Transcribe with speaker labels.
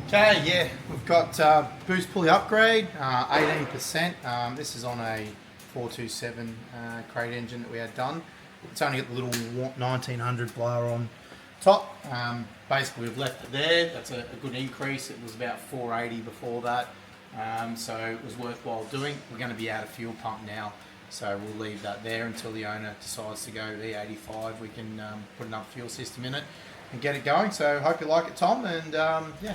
Speaker 1: Okay, yeah, we've got boost pulley upgrade, 18%. This is on a 427 crate engine that we had done. It's only got the little 1900 blower on top. Basically, we've left it there. That's a good increase. It was about 480 before that, so it was worthwhile doing. We're going to be out of fuel pump now, so we'll leave that there until the owner decides to go E85. We can put another fuel system in it and get it going. So hope you like it, Tom, and yeah.